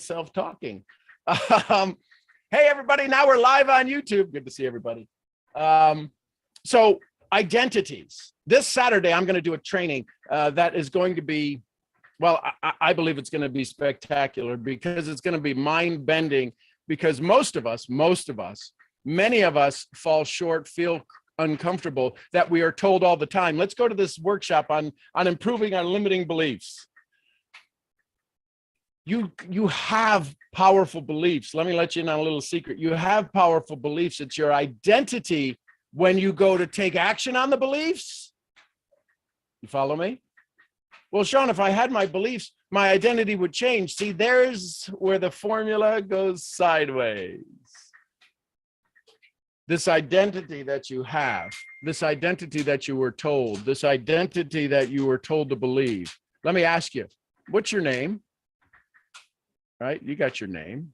itself talking. Hey, everybody, now we're live on YouTube. Good to see everybody. So identities. This Saturday, I'm going to do a training that is going to be, well, I believe it's going to be spectacular because it's going to be mind-bending, because most of us, many of us fall short, feel uncomfortable, that we are told all the time. Let's go to this workshop on improving our limiting beliefs. You have powerful beliefs. Let me let you in on a little secret. You have powerful beliefs. It's your identity when you go to take action on the beliefs. You follow me? Well, Sean, if I had my beliefs, my identity would change. See, there's where the formula goes sideways. This identity that you have, this identity that you were told, this identity that you were told to believe. Let me ask you, what's your name? Right? You got your name.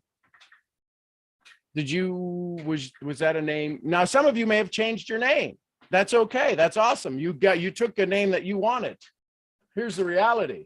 Was that a name? Now, some of you may have changed your name. That's okay. That's awesome. You took a name that you wanted. Here's the reality.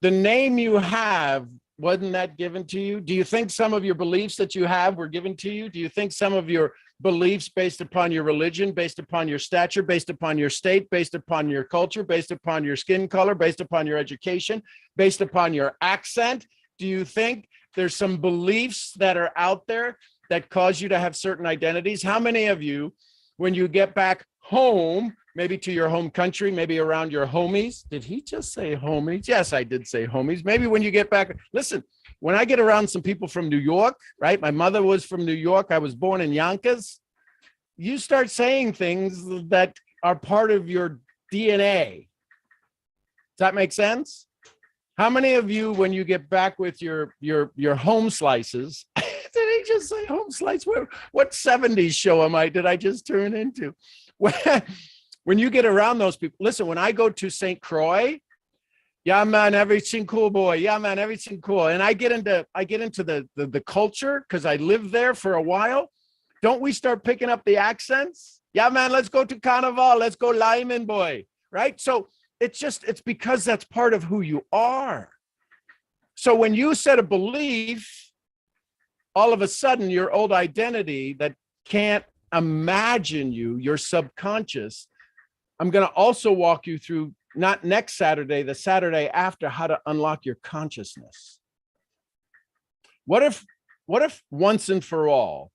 The name you have, wasn't that given to you? Do you think some of your beliefs that you have were given to you? Do you think some of your beliefs based upon your religion, based upon your stature, based upon your state, based upon your culture, based upon your skin color, based upon your education, based upon your accent? Do you think there's some beliefs that are out there that cause you to have certain identities? How many of you, when you get back home, maybe to your home country, maybe around your homies? Did he just say homies? Yes, I did say homies. Maybe when you get back, listen, when I get around some people from New York, right? My mother was from New York. I was born in Yonkers. You start saying things that are part of your DNA. Does that make sense? How many of you, when you get back with your home slices, did he just say home slice? What 70s show did I just turn into? When you get around those people, listen, when I go to St. Croix, yeah, man, everything cool, boy. Yeah, man, everything cool. And I get into the culture because I lived there for a while. Don't we start picking up the accents? Yeah, man, let's go to Carnival. Let's go Lyman, boy. Right? So it's because that's part of who you are. So when you set a belief, all of a sudden your old identity that can't imagine you, your subconscious. I'm going to also walk you through, not next Saturday, the Saturday after, how to unlock your consciousness. What if once and for all,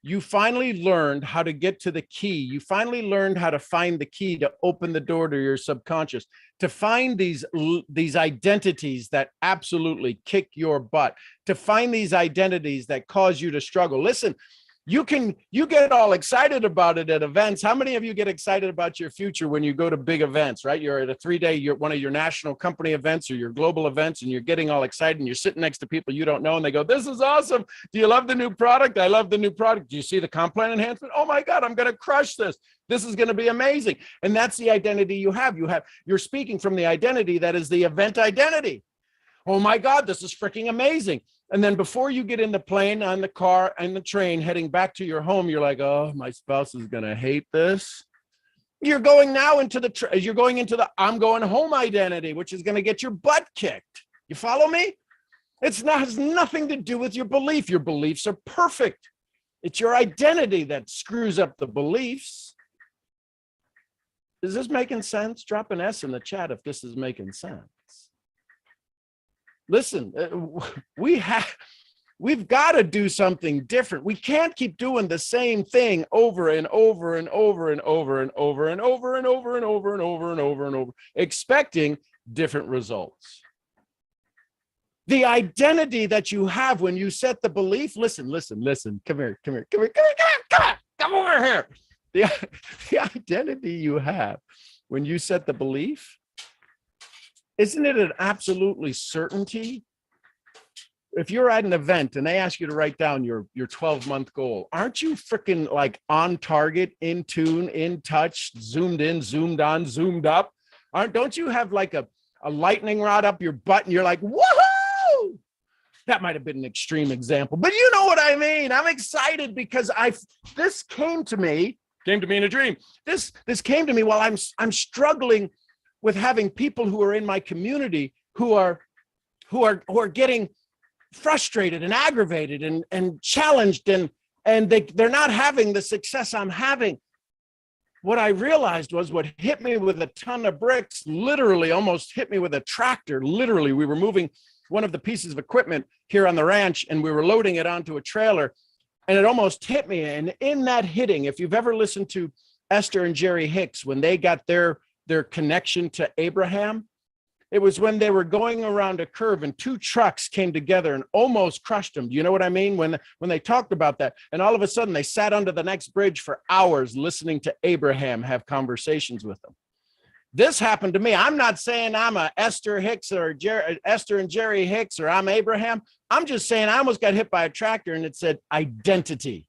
you finally learned how to get to the key? You finally learned how to find the key to open the door to your subconscious, to find these identities that absolutely kick your butt, to find these identities that cause you to struggle. Listen, you get all excited about it at events. How many of you get excited about your future when you go to big events, right? You're at a 3-day, one of your national company events or your global events, and you're getting all excited and you're sitting next to people you don't know and they go, this is awesome. Do you love the new product? I love the new product. Do you see the comp plan enhancement? Oh my God, I'm going to crush this. This is going to be amazing. And that's the identity you have. You're speaking from the identity that is the event identity. Oh my God, this is freaking amazing. And then before you get in the plane, on the car, and the train heading back to your home, you're like, oh, my spouse is going to hate this. You're going now into the I'm going home identity, which is going to get your butt kicked. You follow me? Has nothing to do with your belief. Your beliefs are perfect. It's your identity that screws up the beliefs. Is this making sense? Drop an S in the chat if this is making sense. Listen, we've got to do something different. We can't keep doing the same thing over and over and over and over and over and over and over and over and over and over and over, expecting different results. The identity that you have when you set the belief, listen, come over here. The identity you have when you set the belief, isn't it an absolutely certainty? If you're at an event and they ask you to write down your 12-month goal, aren't you freaking like on target, in tune, in touch, zoomed in, zoomed on, zoomed up? Don't you have like a lightning rod up your butt and you're like, woohoo? That might have been an extreme example, but you know what I mean. I'm excited because this came to me in a dream. This came to me while I'm struggling with having people who are in my community who are who are getting frustrated and aggravated and challenged, and they're not having the success I'm having. What I realized was what hit me with a ton of bricks, literally almost hit me with a tractor. Literally, we were moving one of the pieces of equipment here on the ranch, and we were loading it onto a trailer, and it almost hit me. And in that hitting, if you've ever listened to Esther and Jerry Hicks, when they got their connection to Abraham, it was when they were going around a curve and two trucks came together and almost crushed them. Do you know what I mean? When they talked about that, and all of a sudden they sat under the next bridge for hours listening to Abraham have conversations with them. This happened to me. I'm not saying I'm a Esther Hicks or Esther and Jerry Hicks, or I'm Abraham. I'm just saying I almost got hit by a tractor and it said identity.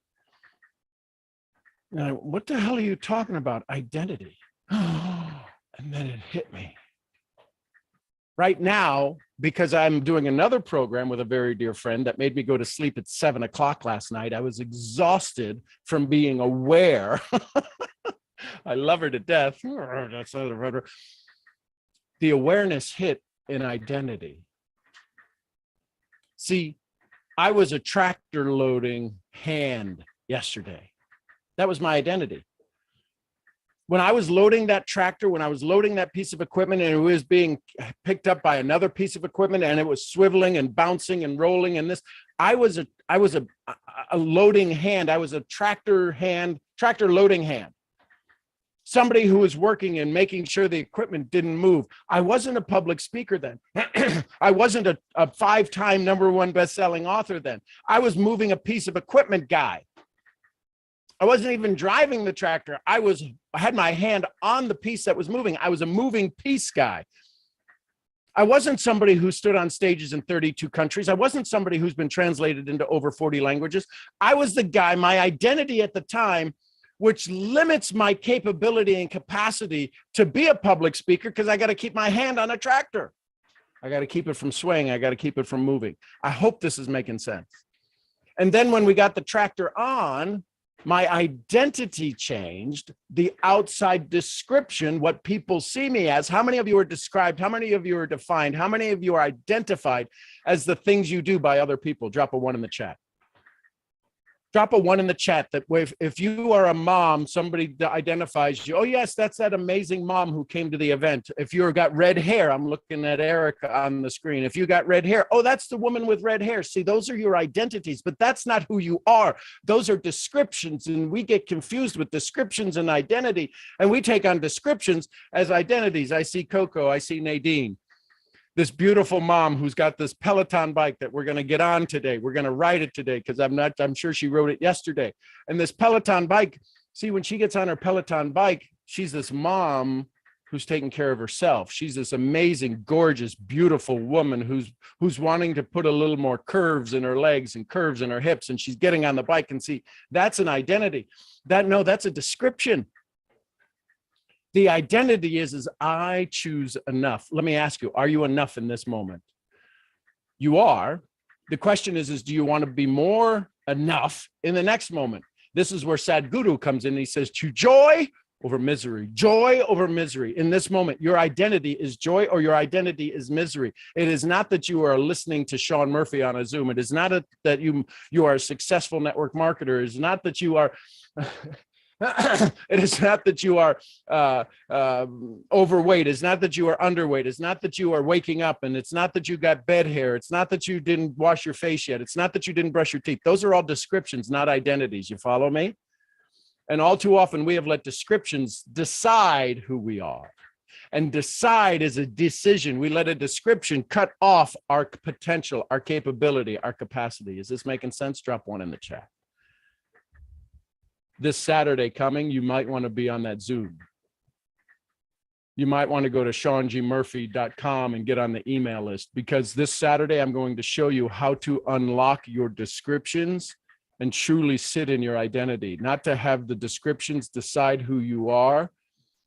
And what the hell are you talking about? Identity. And then it hit me. Right now, because I'm doing another program with a very dear friend that made me go to sleep at 7 o'clock last night, I was exhausted from being aware. I love her to death. The awareness hit in identity. See, I was a tractor loading hand yesterday. That was my identity. When I was loading that tractor, when I was loading that piece of equipment and it was being picked up by another piece of equipment and it was swiveling and bouncing and rolling and this, I was a loading hand. I was a tractor loading hand. Somebody who was working and making sure the equipment didn't move. I wasn't a public speaker then. I wasn't a 5-time #1 best-selling author then. I was moving a piece of equipment guy. I wasn't even driving the tractor. I had my hand on the piece that was moving. I was a moving piece guy. I wasn't somebody who stood on stages in 32 countries. I wasn't somebody who's been translated into over 40 languages. I was the guy, my identity at the time, which limits my capability and capacity to be a public speaker, because I got to keep my hand on a tractor. I got to keep it from swaying. I got to keep it from moving. I hope this is making sense. And then when we got the tractor on, my identity changed. The outside description, what people see me as, how many of you are described, how many of you are defined, how many of you are identified as the things you do by other people? Drop a 1 in the chat. Drop a 1 in the chat that if you are a mom, somebody identifies you. Oh yes, that's that amazing mom who came to the event. If you've got red hair, I'm looking at Erica on the screen. If you got red hair, oh, that's the woman with red hair. See, those are your identities, but that's not who you are. Those are descriptions, and we get confused with descriptions and identity, and we take on descriptions as identities. I see Coco, I see Nadine. This beautiful mom who's got this Peloton bike that we're going to get on today. We're going to ride it today because I'm sure she rode it yesterday. And this Peloton bike, see, when she gets on her Peloton bike, she's this mom who's taking care of herself. She's this amazing, gorgeous, beautiful woman who's wanting to put a little more curves in her legs and curves in her hips. And she's getting on the bike, and see, that's an identity. That's a description. The identity is I choose enough. Let me ask you, are you enough in this moment? You are. The question is do you want to be more enough in the next moment? This is where Sadhguru comes in and he says, to joy over misery, joy over misery. In this moment, your identity is joy or your identity is misery. It is not that you are listening to Sean Murphy on a Zoom. It is not that you are a successful network marketer. It is not that you are... It is not that you are overweight. It's not that you are underweight. It's not that you are waking up, and it's not that you got bed hair. It's not that you didn't wash your face yet. It's not that you didn't brush your teeth. Those are all descriptions, not identities. You follow me? And all too often we have let descriptions decide who we are. And decide is a decision. We let a description cut off our potential, our capability, our capacity. Is this making sense? Drop 1 in the chat. This Saturday coming, you might want to be on that Zoom. You might want to go to SeanGMurphy.com and get on the email list, because this Saturday I'm going to show you how to unlock your descriptions and truly sit in your identity, not to have the descriptions decide who you are,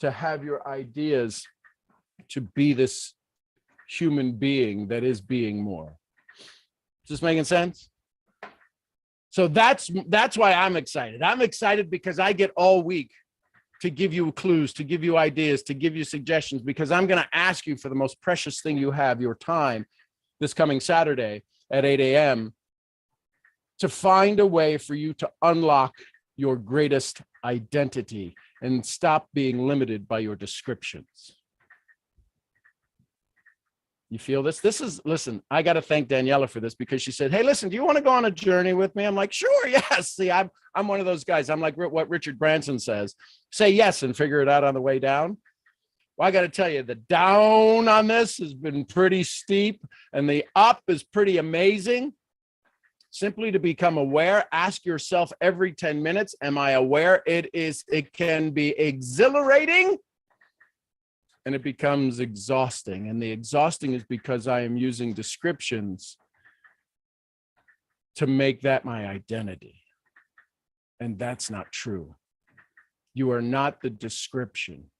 to have your ideas to be this human being that is being more. Is this making sense? So that's why I'm excited. I'm excited because I get all week to give you clues, to give you ideas, to give you suggestions, because I'm going to ask you for the most precious thing you have, your time, this coming Saturday at 8 a.m. to find a way for you to unlock your greatest identity and stop being limited by your descriptions. You feel this? Listen, I got to thank Daniela for this, because she said, hey, listen, do you want to go on a journey with me? I'm like, sure, yes. See, I'm one of those guys. I'm like what Richard Branson says, say yes and figure it out on the way down. Well, I got to tell you, the down on this has been pretty steep and the up is pretty amazing. Simply to become aware, ask yourself every 10 minutes, am I aware? It can be exhilarating. And it becomes exhausting. And the exhausting is because I am using descriptions to make that my identity. And that's not true. You are not the description.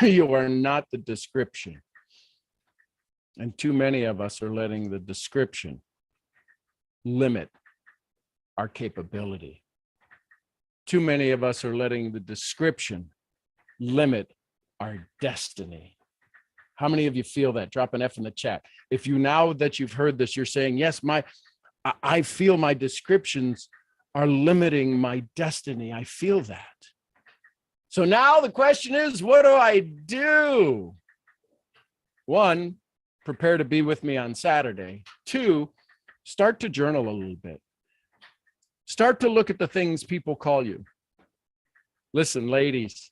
You are not the description. And too many of us are letting the description limit our capability. Too many of us are letting the description limit our destiny. How many of you feel that? Drop an F in the chat. If you, now that you've heard this, you're saying, yes, I feel my descriptions are limiting my destiny. I feel that. So now the question is, what do I do? 1, prepare to be with me on Saturday. 2, start to journal a little bit. Start to look at the things people call you. Listen, ladies,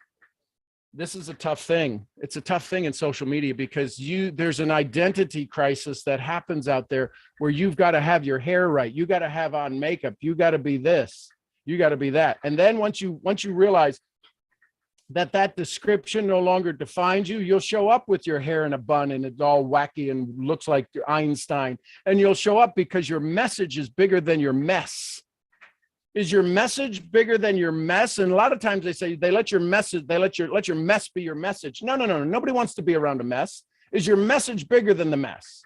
this is a tough thing. It's a tough thing in social media, because there's an identity crisis that happens out there where you've got to have your hair right. You got to have on makeup. You got to be this. You got to be that. And then once you realize that description no longer defines you, you'll show up with your hair in a bun and it's all wacky and looks like Einstein. And you'll show up because your message is bigger than your mess. Is your message bigger than your mess? And a lot of times they say let your mess be your message. No. Nobody wants to be around a mess. Is your message bigger than the mess?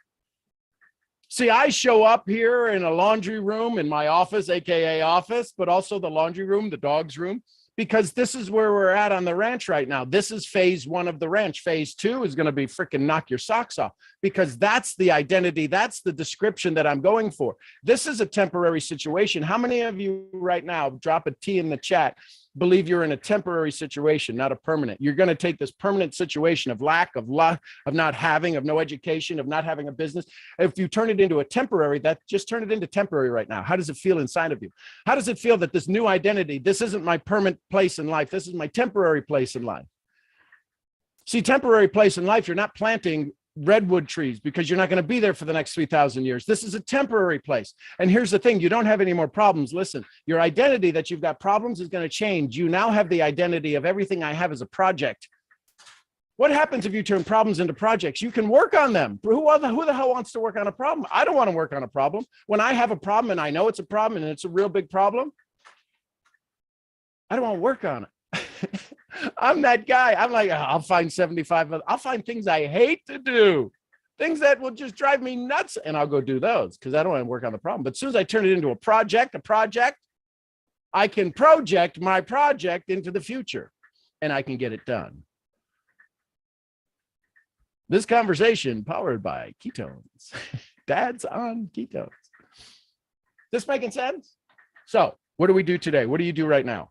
See, I show up here in a laundry room in my office, AKA office, but also the laundry room, the dog's room, because this is where we're at on the ranch right now. This is phase 1 of the ranch. Phase 2 is going to be freaking knock your socks off, because that's the identity. That's the description that I'm going for. This is a temporary situation. How many of you right now, drop a T in the chat, believe you're in a temporary situation, not a permanent? You're going to take this permanent situation of lack, of luck, of not having, of no education, of not having a business. If you turn it into a temporary, just turn it into temporary right now. How does it feel inside of you? How does it feel that this new identity, this isn't my permanent place in life, this is my temporary place in life? See, temporary place in life, you're not planting redwood trees because you're not going to be there for the next 3,000 years. This is a temporary place. And here's the thing, you don't have any more problems. Listen, your identity that you've got problems is going to change. You now have the identity of everything I have as a project. What happens if you turn problems into projects? You can work on them. Who the hell wants to work on a problem? I don't want to work on a problem. When I have a problem and I know it's a problem and it's a real big problem, I don't want to work on it. I'm that guy. I'm like, I'll find 75. I'll find things I hate to do, things that will just drive me nuts, and I'll go do those because I don't want to work on the problem. But as soon as I turn it into a project, I can project my project into the future and I can get it done. This conversation powered by ketones. Dad's on ketones. This making sense? So what do we do today? What do you do right now?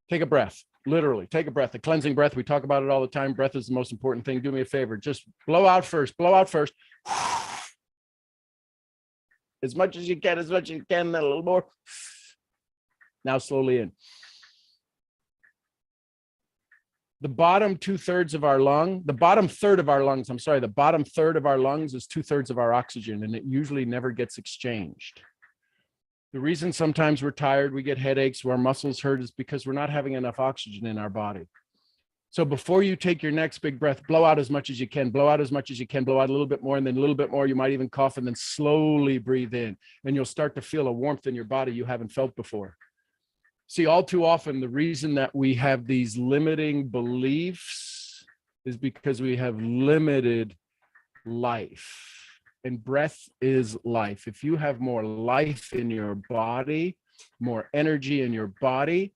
Take a breath, literally take a breath, a cleansing breath. We talk about it all the time. Breath is the most important thing. Do me a favor. Just blow out first, as much as you can, a little more. Now slowly in. The bottom 2/3 of our lung, the bottom third of our lungs, the bottom third of our lungs is 2/3 of our oxygen, and it usually never gets exchanged. The reason sometimes we're tired, we get headaches, our muscles hurt, is because we're not having enough oxygen in our body. So before you take your next big breath, blow out as much as you can, blow out as much as you can, blow out a little bit more, and then a little bit more. You might even cough, and then slowly breathe in, and you'll start to feel a warmth in your body you haven't felt before. See, all too often, the reason that we have these limiting beliefs is because we have limited life. And breath is life. If you have more life in your body, more energy in your body,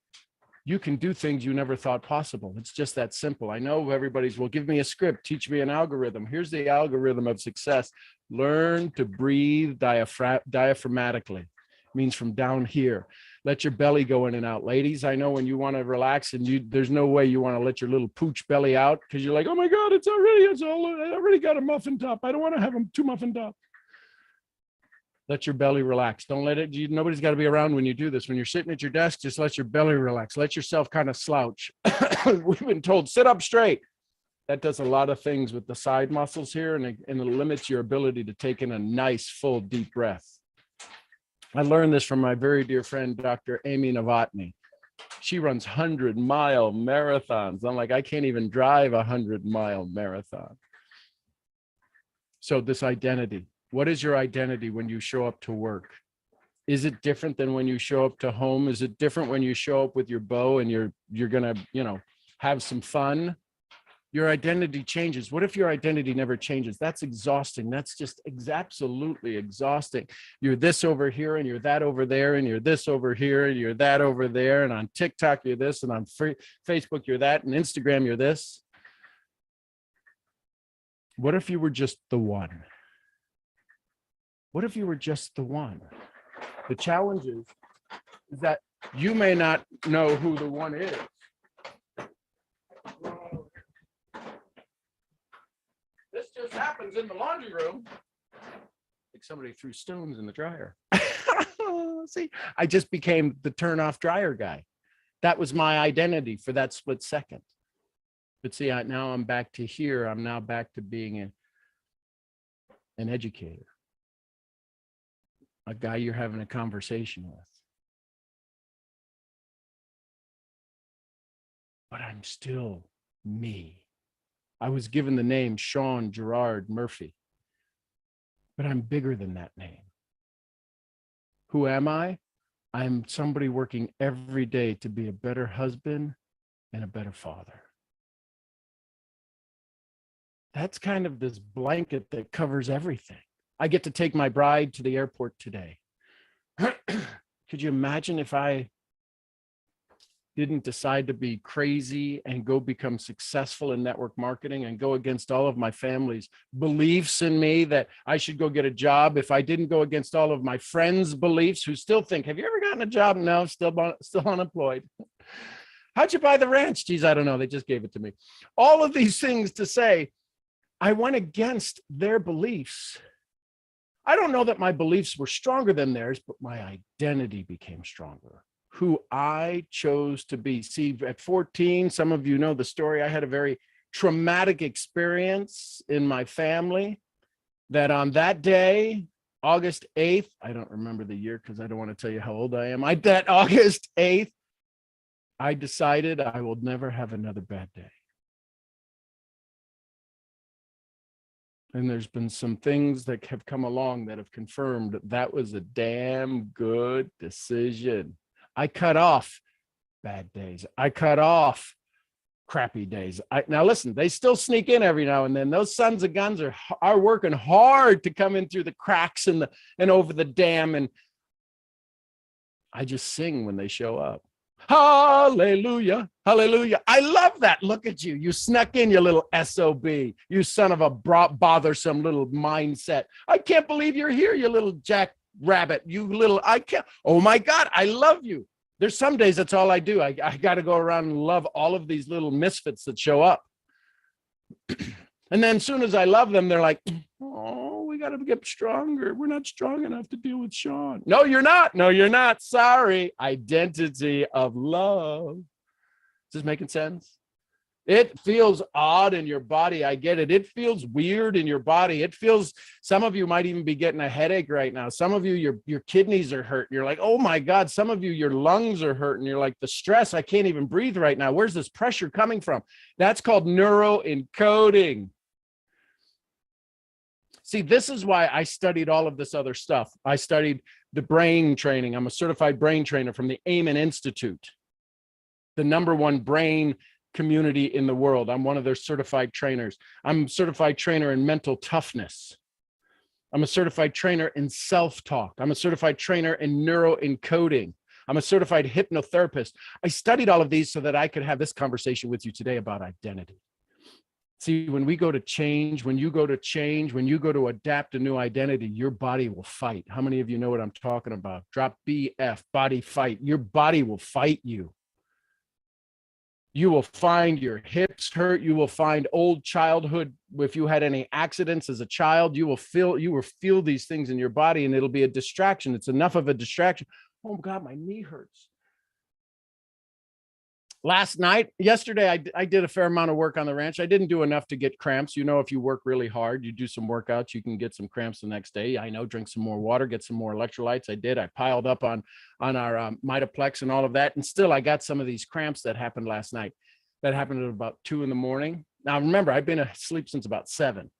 you can do things you never thought possible. It's just that simple. I know everybody's, well, give me a script, teach me an algorithm. Here's the algorithm of success. Learn to breathe diaphragmatically. It means from down here. Let your belly go in and out. Ladies, I know when you want to relax and there's no way you want to let your little pooch belly out because you're like, oh my God, I already got a muffin top. I don't want to have a two muffin top. Let your belly relax. Don't let it, nobody's got to be around when you do this. When you're sitting at your desk, just let your belly relax. Let yourself kind of slouch. We've been told, sit up straight. That does a lot of things with the side muscles here, and it limits your ability to take in a nice, full, deep breath. I learned this from my very dear friend, Dr. Amy Novotny. She runs 100-mile marathons. I'm like, I can't even drive a 100-mile marathon. So this identity. What is your identity when you show up to work? Is it different than when you show up to home? Is it different when you show up with your bow and you're gonna, have some fun? Your identity changes. What if your identity never changes? That's exhausting. That's just absolutely exhausting. You're this over here and you're that over there and you're this over here and you're that over there. And on TikTok, you're this, and on Facebook, you're that, and Instagram, you're this. What if you were just the one? What if you were just the one? The challenge is that you may not know who the one is. This just happens in the laundry room. Like somebody threw stones in the dryer. See, I just became the turn off dryer guy. That was my identity for that split second. But see, now I'm back to here. I'm now back to being an educator. A guy you're having a conversation with. But I'm still me. I was given the name Sean Gerard Murphy, but I'm bigger than that name. Who am I? I'm somebody working every day to be a better husband and a better father. That's kind of this blanket that covers everything. I get to take my bride to the airport today. Could you imagine if I didn't decide to be crazy and go become successful in network marketing and go against all of my family's beliefs in me that I should go get a job? If I didn't go against all of my friends' beliefs who still think, have you ever gotten a job? No, still unemployed. How'd you buy the ranch? Geez, I don't know. They just gave it to me. All of these things to say, I went against their beliefs. I don't know that my beliefs were stronger than theirs, but my identity became stronger. Who I chose to be. See, at 14, some of you know the story. I had a very traumatic experience in my family that on that day, August 8th, I don't remember the year because I don't want to tell you how old I am. That August 8th, I decided I will never have another bad day. And there's been some things that have come along that have confirmed that was a damn good decision. I cut off bad days. I cut off crappy days. Now listen, they still sneak in every now and then. Those sons of guns are working hard to come in through the cracks and over the dam. And I just sing when they show up. Hallelujah, hallelujah. I love that. Look at you. You snuck in, you little SOB, you son of a bothersome little mindset. I can't believe you're here, you little jackrabbit, oh my God, I love you. There's some days that's all I do. I got to go around and love all of these little misfits that show up. And then as soon as I love them, they're like, oh, we got to get stronger. We're not strong enough to deal with Sean. No, you're not. No, you're not. Sorry. Identity of love. Is this making sense? It feels odd in your body. I get it. It feels weird in your body. It feels, some of you might even be getting a headache right now. Some of you, your kidneys are hurt. You're like, oh my God. Some of you, your lungs are hurting. You're like, the stress, I can't even breathe right now. Where's this pressure coming from? That's called neuroencoding. See, this is why I studied all of this other stuff. I studied the brain training. I'm a certified brain trainer from the Amen Institute, the #1 brain community in the world. I'm one of their certified trainers. I'm a certified trainer in mental toughness. I'm a certified trainer in self-talk. I'm a certified trainer in neuroencoding. I'm a certified hypnotherapist. I studied all of these so that I could have this conversation with you today about identity. See, when we go to change, when you go to change, when you go to adapt a new identity, your body will fight. How many of you know what I'm talking about? Drop BF, body fight. Your body will fight you. You will find your hips hurt. You will find old childhood. If you had any accidents as a child, you will feel these things in your body, and it'll be a distraction. It's enough of a distraction. Oh God, my knee hurts. Yesterday, I did a fair amount of work on the ranch. I didn't do enough to get cramps. You know, if you work really hard, you do some workouts, you can get some cramps the next day. I know, drink some more water, get some more electrolytes. I did. I piled up on our Mitoplex and all of that. And still, I got some of these cramps that happened last night. That happened at about 2 a.m. Now, remember, I've been asleep since about 7.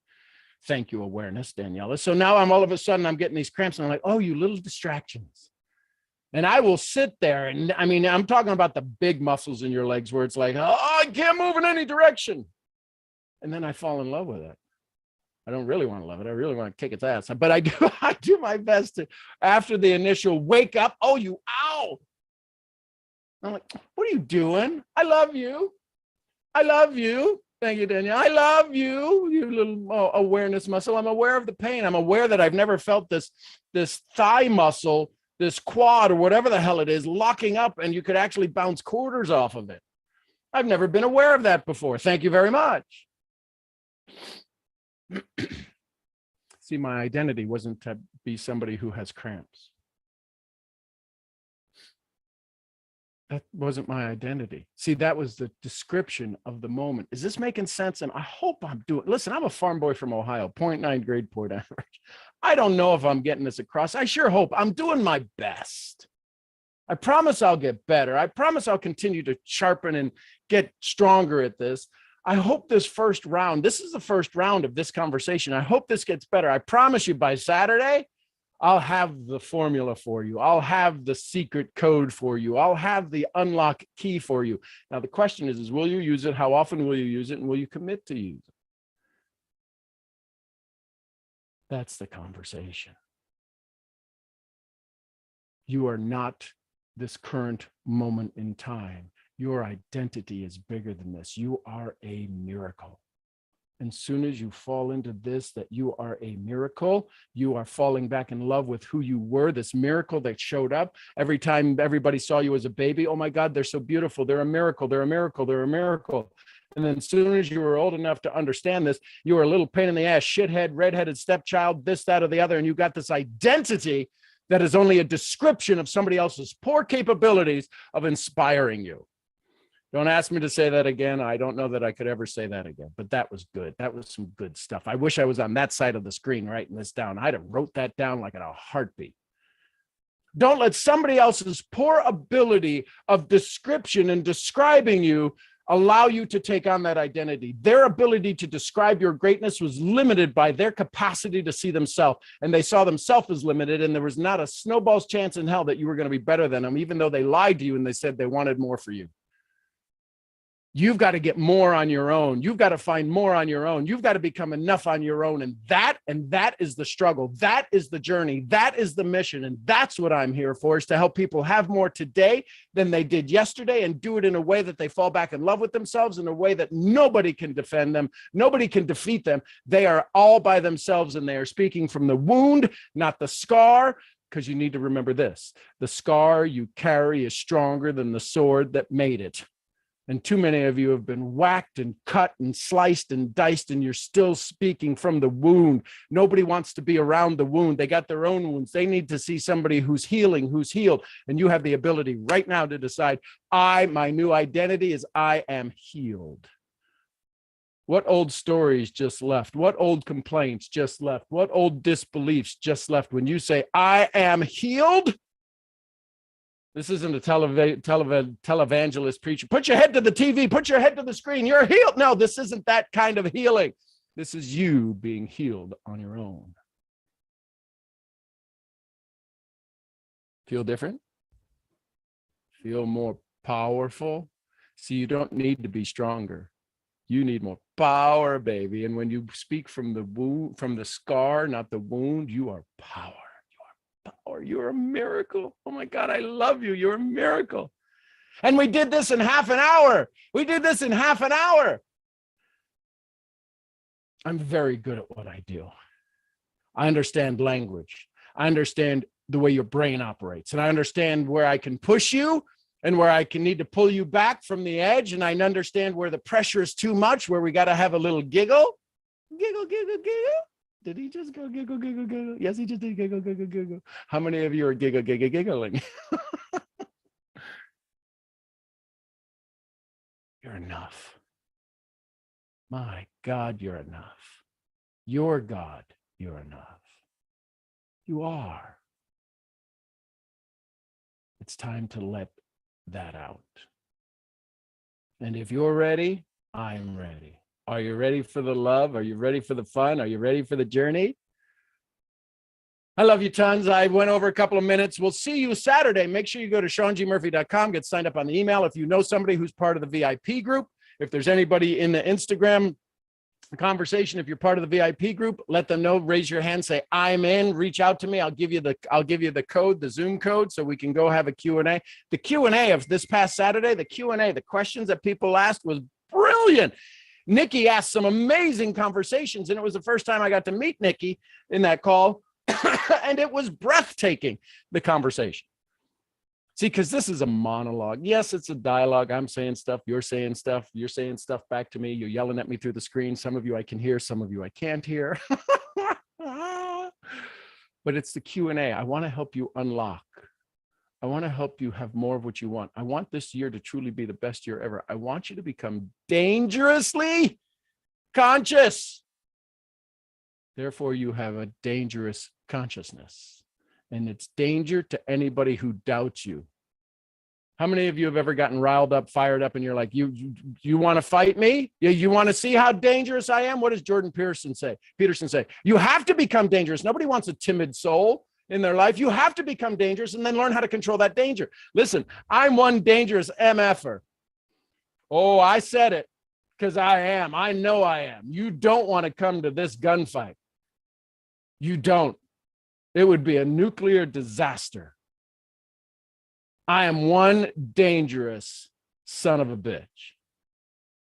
Thank you, awareness, Daniela. So now all of a sudden, I'm getting these cramps. And I'm like, oh, you little distractions. And I will sit there, and I mean, I'm talking about the big muscles in your legs where it's like, oh, I can't move in any direction. And then I fall in love with it. I don't really want to love it. I really want to kick its ass. But I do my best to, after the initial wake up, oh, you, ow. I'm like, what are you doing? I love you. I love you. Thank you, Danielle. I love you, you little awareness muscle. I'm aware of the pain. I'm aware that I've never felt this thigh muscle, this quad or whatever the hell it is, locking up, and you could actually bounce quarters off of it. I've never been aware of that before. Thank you very much. See, my identity wasn't to be somebody who has cramps. That wasn't my identity. See, that was the description of the moment. Is this making sense? And I hope I'm doing, listen, I'm a farm boy from Ohio, 0.9 grade point average. I don't know if I'm getting this across. I sure hope I'm doing my best. I promise I'll get better. I promise I'll continue to sharpen and get stronger at this. I hope this first round, this is the first round of this conversation. I hope this gets better. I promise you by Saturday, I'll have the formula for you. I'll have the secret code for you. I'll have the unlock key for you. Now, the question is will you use it? How often will you use it? And will you commit to use it? That's the conversation. You are not this current moment in time. Your identity is bigger than this. You are a miracle. And soon as you fall into this, that you are a miracle, you are falling back in love with who you were, this miracle that showed up. Every time everybody saw you as a baby, oh my God, they're so beautiful. They're a miracle. They're a miracle. They're a miracle. And then as soon as you were old enough to understand this, you were a little pain in the ass, shithead, redheaded stepchild, this, that, or the other. And you got this identity that is only a description of somebody else's poor capabilities of inspiring you. Don't ask me to say that again. I don't know that I could ever say that again, but that was good. That was some good stuff. I wish I was on that side of the screen writing this down. I'd have wrote that down like in a heartbeat. Don't let somebody else's poor ability of description and describing you allow you to take on that identity. Their ability to describe your greatness was limited by their capacity to see themselves, and they saw themselves as limited, and there was not a snowball's chance in hell that you were going to be better than them, even though they lied to you and they said they wanted more for you. You've got to get more on your own. You've got to find more on your own. You've got to become enough on your own. And that is the struggle. That is the journey. That is the mission. And that's what I'm here for, is to help people have more today than they did yesterday, and do it in a way that they fall back in love with themselves, in a way that nobody can defend them. Nobody can defeat them. They are all by themselves, and they are speaking from the wound, not the scar. Because you need to remember this: the scar you carry is stronger than the sword that made it. And too many of you have been whacked and cut and sliced and diced, and you're still speaking from the wound. Nobody wants to be around the wound. They got their own wounds. They need to see somebody who's healing, who's healed. And you have the ability right now to decide, my new identity is I am healed. What old stories just left? What old complaints just left? What old disbeliefs just left? When you say, I am healed, this isn't a televangelist preacher. Put your head to the TV, put your head to the screen, you're healed. No, this isn't that kind of healing. This is you being healed on your own. Feel different? Feel more powerful? See, you don't need to be stronger. You need more power, baby. And when you speak from the wound, from the scar, not the wound, you are power. power. You're a miracle. Oh my God, I love you. You're a miracle. And we did this in half an hour. We did this in half an hour. I'm very good at what I do. I understand language. I understand the way your brain operates. And I understand where I can push you and where I can need to pull you back from the edge. And I understand where the pressure is too much, where we got to have a little giggle. Giggle, giggle, giggle. Did he just go giggle, giggle, giggle? Yes, he just did giggle, giggle, giggle. How many of you are giggle, giggle, giggling? You're enough. My God, you're enough. Your God, you're enough. You are. It's time to let that out. And if you're ready, I'm ready. Are you ready for the love? Are you ready for the fun? Are you ready for the journey? I love you tons. I went over a couple of minutes. We'll see you Saturday. Make sure you go to SeanGMurphy.com, get signed up on the email. If you know somebody who's part of the VIP group, if there's anybody in the Instagram conversation, if you're part of the VIP group, let them know, raise your hand, say I'm in, reach out to me. I'll give you the code, the Zoom code, so we can go have a Q&A. The Q&A of this past Saturday, the questions that people asked was brilliant. Nikki asked some amazing conversations, and it was the first time I got to meet Nikki in that call. And it was breathtaking, the conversation. See, because this is a monologue. Yes, it's a dialogue. I'm saying stuff, you're saying stuff back to me. You're yelling at me through the screen. Some of you I can hear, some of you I can't hear. But it's the Q&A. I want to help you unlock. I want to help you have more of what you want. I want this year to truly be the best year ever. I want you to become dangerously conscious. Therefore, you have a dangerous consciousness, and it's danger to anybody who doubts you. How many of you have ever gotten riled up, fired up, and you're like, you want to fight me? You want to see how dangerous I am? What does Jordan Peterson say? You have to become dangerous. Nobody wants a timid soul in their life. You have to become dangerous and then learn how to control that danger. Listen, I'm one dangerous MFer. Oh, I said it because I am. I know I am. You don't want to come to this gunfight. You don't. It would be a nuclear disaster. I am one dangerous son of a bitch.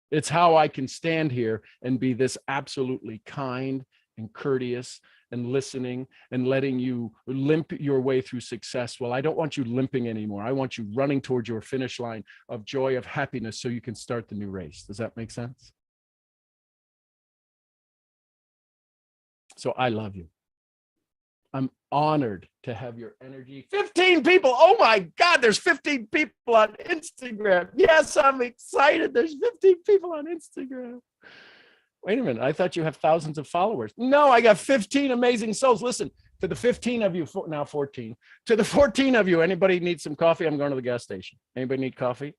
It's how I can stand here and be this absolutely kind and courteous and listening and letting you limp your way through success. Well, I don't want you limping anymore. I want you running towards your finish line of joy, of happiness, so you can start the new race. Does that make sense? So I love you. I'm honored to have your energy. 15 people. Oh my God, there's 15 people on Instagram. Yes, I'm excited. There's 15 people on Instagram. Wait a minute. I thought you have thousands of followers. No, I got 15 amazing souls. Listen, to the 15 of you, now 14, to the 14 of you, anybody need some coffee? I'm going to the gas station. Anybody need coffee?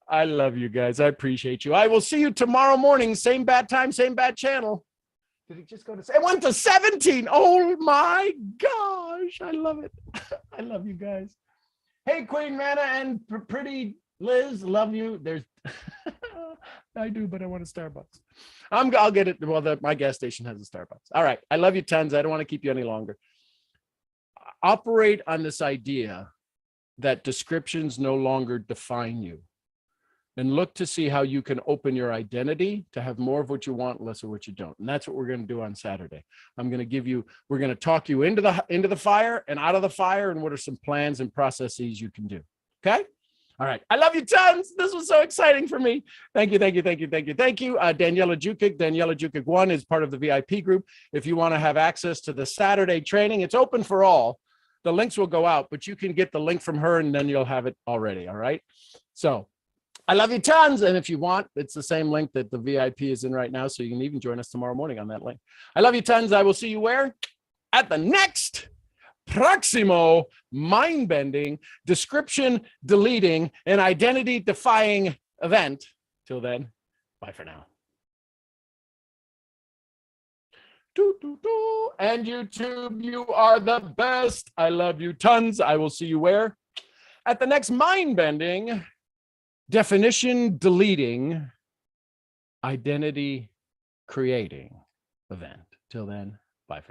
I love you guys. I appreciate you. I will see you tomorrow morning. Same bad time, same bad channel. Did it just go to, it went to 17. Oh my gosh. I love it. I love you guys. Hey, Queen Manna and pretty Liz, love you. There's, I do, but I want a Starbucks. I'll get it. Well, my gas station has a Starbucks. All right. I love you tons. I don't want to keep you any longer. Operate on this idea that descriptions no longer define you. And look to see how you can open your identity to have more of what you want, less of what you don't. And that's what we're going to do on Saturday. We're going to talk you into the fire and out of the fire, and what are some plans and processes you can do. Okay. All right. I love you tons. This was so exciting for me. Thank you. Daniela Jukic 1 is part of the VIP group. If you want to have access to the Saturday training, it's open for all. The links will go out, but you can get the link from her and then you'll have it already. All right. So I love you tons. And if you want, it's the same link that the VIP is in right now. So you can even join us tomorrow morning on that link. I love you tons. I will see you where? At the next Proximo mind-bending, description deleting, and identity defying event. Till then, bye for now. And YouTube, you are the best. I love you tons. I will see you where? At the next mind-bending, definition deleting, identity creating event. Till then.